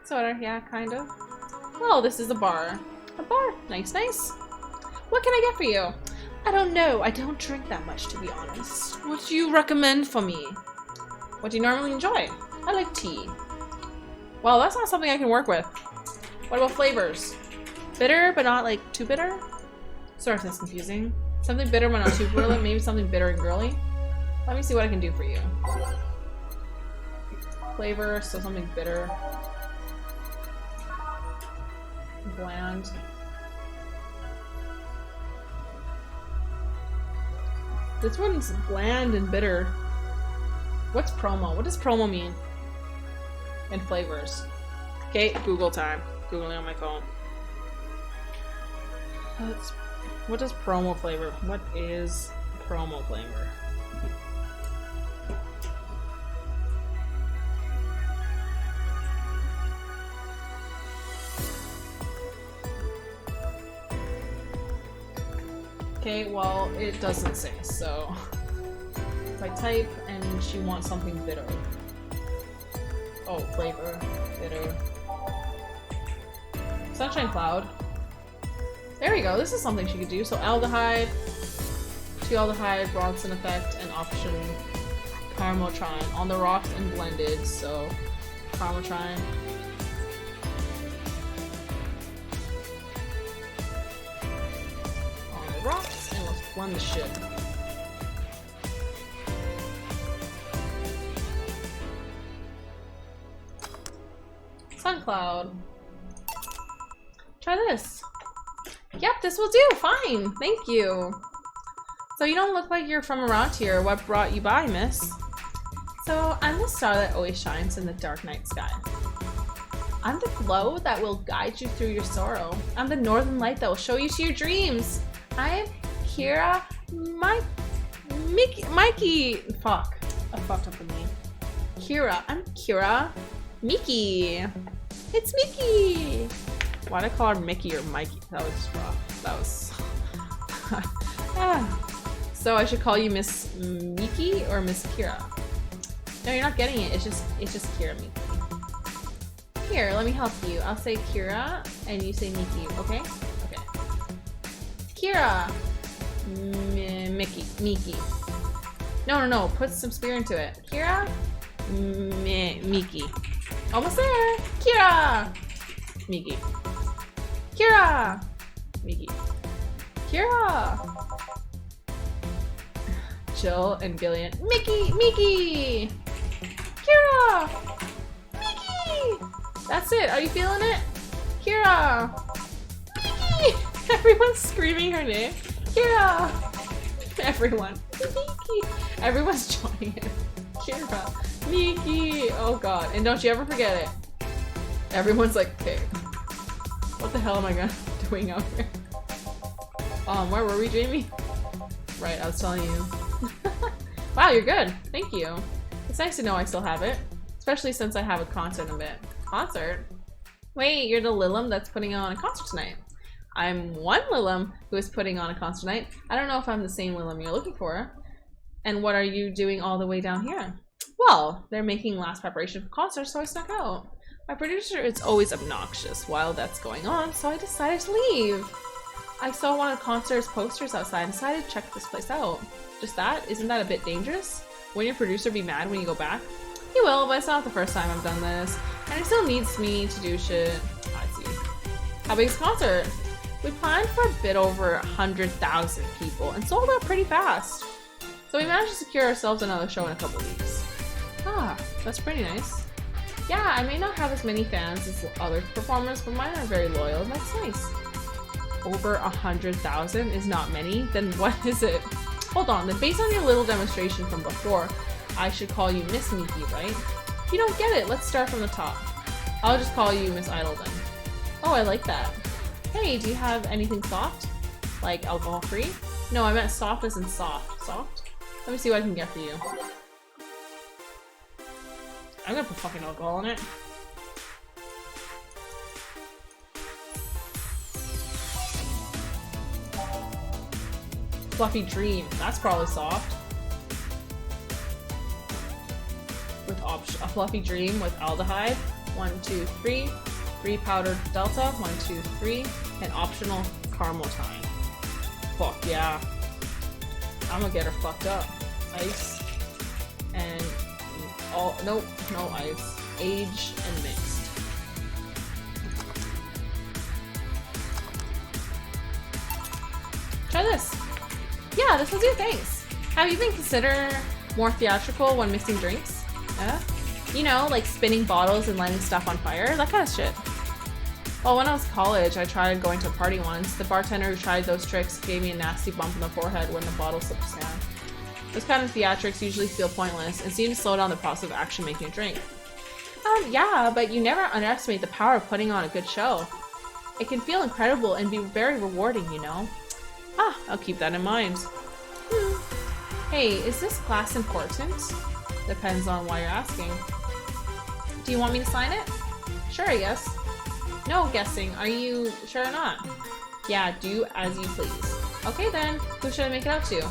Sorta, yeah, kind of. Oh, this is a bar. A bar? Nice, nice. What can I get for you? I don't know. I don't drink that much, to be honest. What do you recommend for me? What do you normally enjoy? I like tea. Well, that's not something I can work with. What about flavors? Bitter, but not like too bitter? Sorry if that's confusing. Something bitter but not too girly, maybe something bitter and girly. Let me see what I can do for you. Flavor, so something bitter. Bland. This one's bland and bitter. What's promo? What does promo mean? And flavors. Okay, Google time. Googling on my phone. What does promo flavor? What is promo flavor? Okay, well, it doesn't say, so if I type and she wants something bitter. Oh, flavor, bitter. Sunshine Cloud. There we go, this is something she could do. So aldehyde, 2-aldehyde, Bronson effect, and option Caramotron. On the rocks and blended, so Caramotron. On the rocks and Run the ship. Suncloud. Try this. Yep, this will do. Fine. Thank you. So you don't look like you're from around here. What brought you by, miss? So I'm the star that always shines in the dark night sky. I'm the glow that will guide you through your sorrow. I'm the northern light that will show you to your dreams. I'm Kira Mikey. Fuck. I fucked up the name. Kira. I'm Kira Miki. It's Miki. Why'd I call her Mickey or Mikey? That was rough. That was... So I should call you Miss Miki or Miss Kira? No, you're not getting it. It's just Kira Miki. Here, let me help you. I'll say Kira and you say Miki, okay? Okay. Kira. Miki. No. Put some spirit into it. Kira. Miki. Almost there. Kira. Miki. Kira. Miki. Kira. Jill and Gillian. Miki. Kira. Miki. That's it. Are you feeling it? Kira. Miki. Everyone's screaming her name. Kira. Everyone. Miki. Everyone's joining it. Kira. Miki. Oh god. And don't you ever forget it. Everyone's like, okay. What the hell am I doing out here? Where were we, Jamie? Right, I was telling you. Wow, you're good. Thank you. It's nice to know I still have it. Especially since I have a concert in a bit. Concert? Wait, you're the Lilim that's putting on a concert tonight. I'm one Lilim who is putting on a concert tonight. I don't know if I'm the same Lilim you're looking for. And what are you doing all the way down here? Well, they're making last preparation for concert, so I snuck out. My producer is always obnoxious while that's going on, so I decided to leave. I saw one of the concert's posters outside and decided to check this place out. Just that? Isn't that a bit dangerous? Won't your producer be mad when you go back? He will, but it's not the first time I've done this. And he still needs me to do shit. I see. How big is the concert? We planned for a bit over 100,000 people and sold out pretty fast. So we managed to secure ourselves another show in a couple weeks. Ah, that's pretty nice. Yeah, I may not have as many fans as other performers, but mine are very loyal, and that's nice. Over 100,000 is not many? Then what is it? Hold on, then based on your little demonstration from before, I should call you Miss Miki, right? If you don't get it, let's start from the top. I'll just call you Miss Idle then. Oh, I like that. Hey, do you have anything soft? Like alcohol-free? No, I meant soft as in soft. Soft? Let me see what I can get for you. I'm gonna put fucking alcohol in it. Fluffy Dream. That's probably soft. With a Fluffy Dream with aldehyde. 1, 2, 3. 3 powdered delta. 1, 2, 3. And optional caramel time. Fuck yeah. I'm gonna get her fucked up. Ice. And nope, no ice. Aged and mixed. Try this. Yeah, this will do, thanks. Have you been considered more theatrical when mixing drinks? Yeah? You know, like spinning bottles and lighting stuff on fire? That kind of shit. Well, when I was in college, I tried going to a party once. The bartender who tried those tricks gave me a nasty bump in the forehead when the bottle slips down. Those kind of theatrics usually feel pointless and seem to slow down the process of actually making a drink. Yeah, but you never underestimate the power of putting on a good show. It can feel incredible and be very rewarding, you know? Ah, I'll keep that in mind. Hey, is this class important? Depends on why you're asking. Do you want me to sign it? Sure, I guess. No guessing. Are you sure or not? Yeah, do as you please. Okay then, who should I make it out to?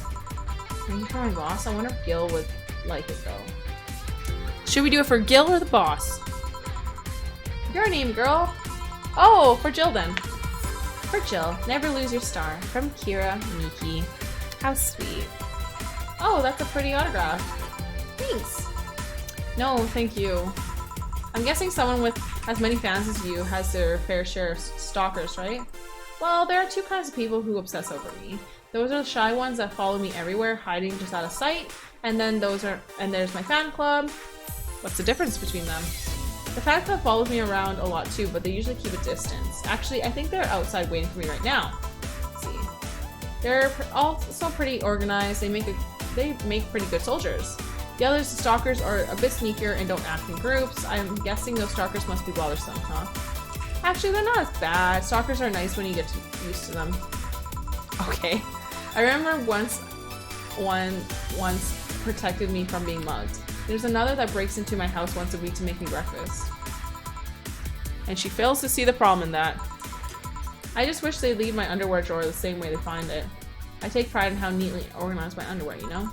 Maybe for my boss? I wonder if Gil would like it though. Should we do it for Gil or the boss? Your name, girl. Oh, for Jill then. For Jill, never lose your star. From Kira Miki. How sweet. Oh, that's a pretty autograph. Thanks. No, thank you. I'm guessing someone with as many fans as you has their fair share of stalkers, right? Well, there are two kinds of people who obsess over me. Those are the shy ones that follow me everywhere, hiding just out of sight, and then there's my fan club. What's the difference between them? The fan club follows me around a lot too, but they usually keep a distance. Actually, I think they're outside waiting for me right now. Let's see. They're also pretty organized. They make pretty good soldiers. The others, the stalkers, are a bit sneakier and don't act in groups. I'm guessing those stalkers must be bothersome, huh? Actually, they're not as bad. Stalkers are nice when you get used to them. Okay. I remember once protected me from being mugged. There's another that breaks into my house once a week to make me breakfast. And she fails to see the problem in that. I just wish they'd leave my underwear drawer the same way they find it. I take pride in how neatly organized my underwear, you know?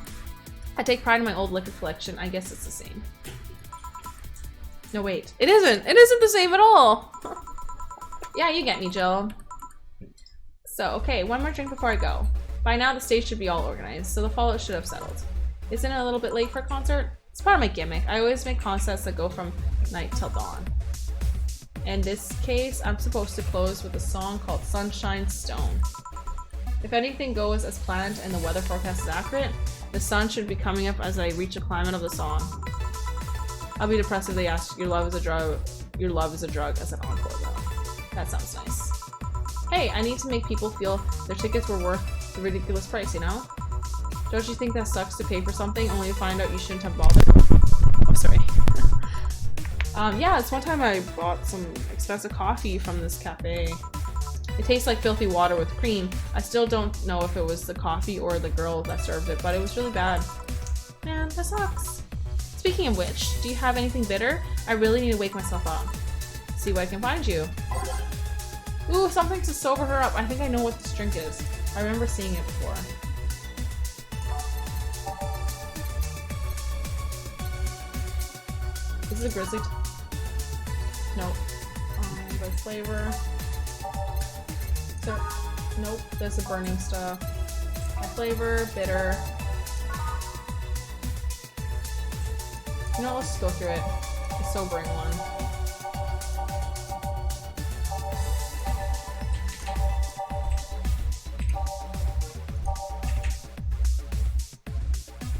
I take pride in my old liquor collection. I guess it's the same. No, wait. It isn't! It isn't the same at all! Yeah, you get me, Jill. So, okay, one more drink before I go. By now, the stage should be all organized, so the fallout should have settled. Isn't it a little bit late for a concert? It's part of my gimmick. I always make concerts that go from night till dawn. In this case, I'm supposed to close with a song called Sunshine Stone. If anything goes as planned and the weather forecast is accurate, the sun should be coming up as I reach the climate of the song. I'll be depressed if they ask, your love is a drug as an encore though. That sounds nice. Hey, I need to make people feel their tickets were worth the ridiculous price, you know? Don't you think that sucks to pay for something only to find out you shouldn't have bothered? Oh, sorry. Yeah, it's one time I bought some expensive coffee from this cafe. It tastes like filthy water with cream. I still don't know if it was the coffee or the girl that served it, but it was really bad. Man, that sucks. Speaking of which, do you have anything bitter? I really need to wake myself up. See what I can find you. Ooh, something to sober her up. I think I know what this drink is. I remember seeing it before. This is a grizzly. Nope. The flavor. Nope. There's the burning stuff. My flavor, bitter. You know, let's just go through it. The sobering one.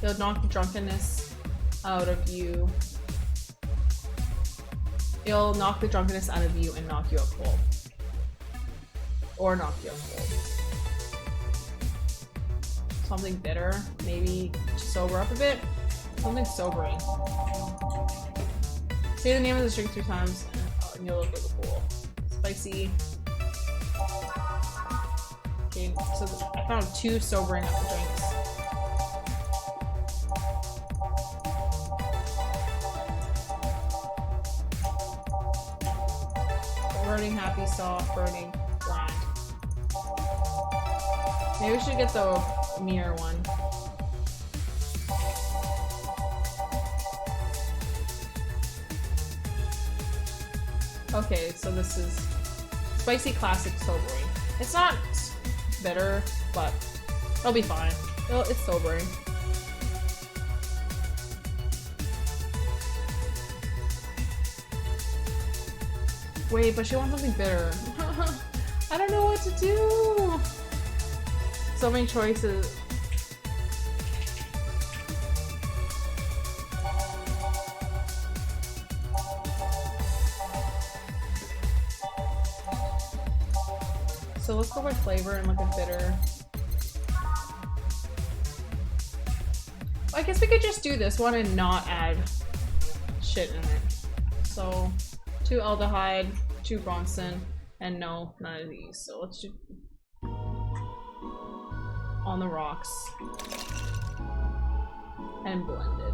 It'll knock the drunkenness out of you. It'll knock the drunkenness out of you and knock you out cold. Or knock you out cold. Something bitter, maybe to sober up a bit. Something sobering. Say the name of the drink 3 times and you'll look at the pool. Spicy. Okay, so I found 2 sobering drinks. Burning, happy, soft, burning, bland. Maybe we should get the mirror one. Okay, so this is spicy classic sobering. It's not bitter, but it'll be fine. It's sobering. Wait, but she wants something bitter. I don't know what to do. So many choices. So let's go by flavor and look at bitter. I guess we could just do this one and not add shit in it. So 2 aldehyde, 2 Bronson, and no, none of these. So let's do on the rocks and blended.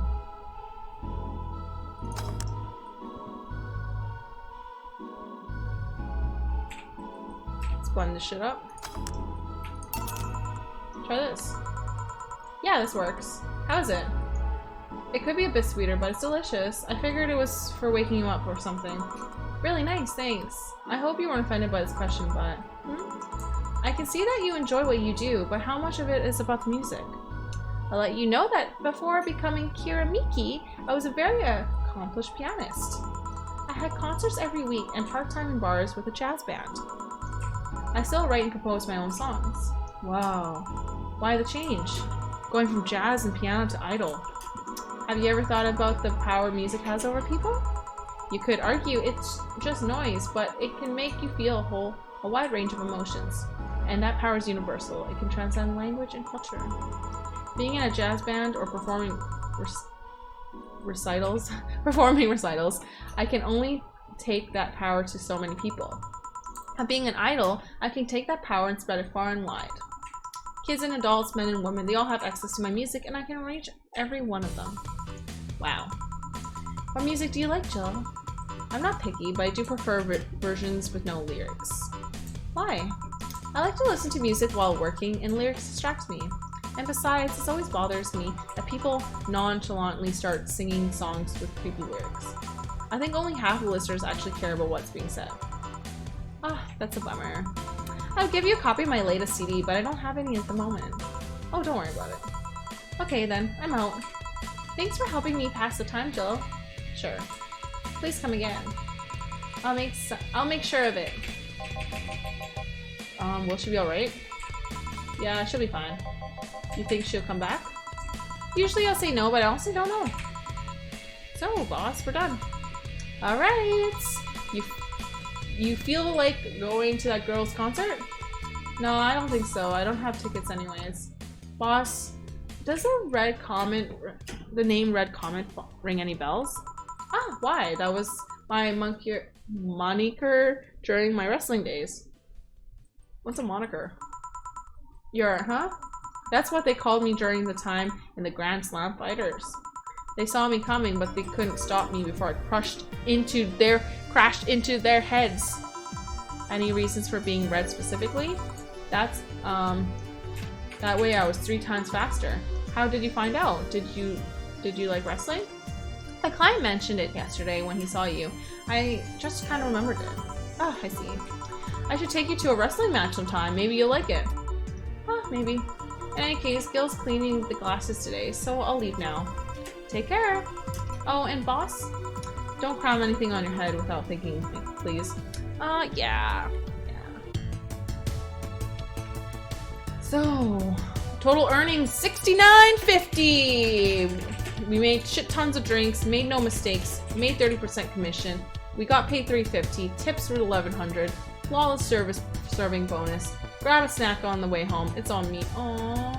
Let's blend this shit up. Try this. Yeah, this works. How is it? It could be a bit sweeter, but it's delicious. I figured it was for waking you up or something. Really nice, thanks. I hope you weren't offended by this question, but... I can see that you enjoy what you do, but how much of it is about the music? I'll let you know that before becoming Miki, I was a very accomplished pianist. I had concerts every week and part-time in bars with a jazz band. I still write and compose my own songs. Wow. Why the change? Going from jazz and piano to idol. Have you ever thought about the power music has over people? You could argue it's just noise, but it can make you feel a wide range of emotions. And that power is universal. It can transcend language and culture. Being in a jazz band or performing recitals, I can only take that power to so many people. Being an idol, I can take that power and spread it far and wide. Kids and adults, men and women, they all have access to my music and I can reach every one of them. Wow. What music do you like, Jill? I'm not picky, but I do prefer versions with no lyrics. Why? I like to listen to music while working and lyrics distract me. And besides, it always bothers me that people nonchalantly start singing songs with creepy lyrics. I think only half the listeners actually care about what's being said. Ah, that's a bummer. I'll give you a copy of my latest CD, but I don't have any at the moment. Oh, don't worry about it. Okay then, I'm out. Thanks for helping me pass the time, Jill. Sure. Please come again. I'll make sure of it. Will she be alright? Yeah, she'll be fine. You think she'll come back? Usually I'll say no, but I honestly don't know. So, boss, we're done. Alright! You feel like going to that girl's concert? No, I don't think so. I don't have tickets anyways. Boss, does the name Red Comet ring any bells? Ah, why? That was my moniker during my wrestling days. What's a moniker? Huh? That's what they called me during the time in the Grand Slam fighters. They saw me coming, but they couldn't stop me before I crashed into their heads. Any reasons for being red specifically? That's, that way I was 3 times faster. How did you find out? Did you like wrestling? A client mentioned it yesterday when he saw you. I just kind of remembered it. Oh, I see. I should take you to a wrestling match sometime. Maybe you'll like it. Huh, maybe. In any case, Gil's cleaning the glasses today, so I'll leave now. Take care. Oh, and boss, don't cram anything on your head without thinking, please. Yeah. So, total earnings $69.50. We made shit tons of drinks, made no mistakes, made 30% commission. We got paid $350. Tips were $1,100. Flawless serving bonus. Grab a snack on the way home. It's on me. Aww.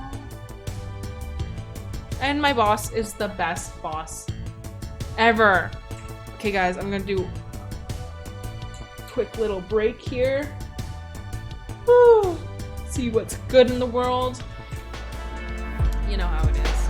And my boss is the best boss ever. Okay, guys, I'm gonna do a quick little break here. Woo. See what's good in the world. You know how it is.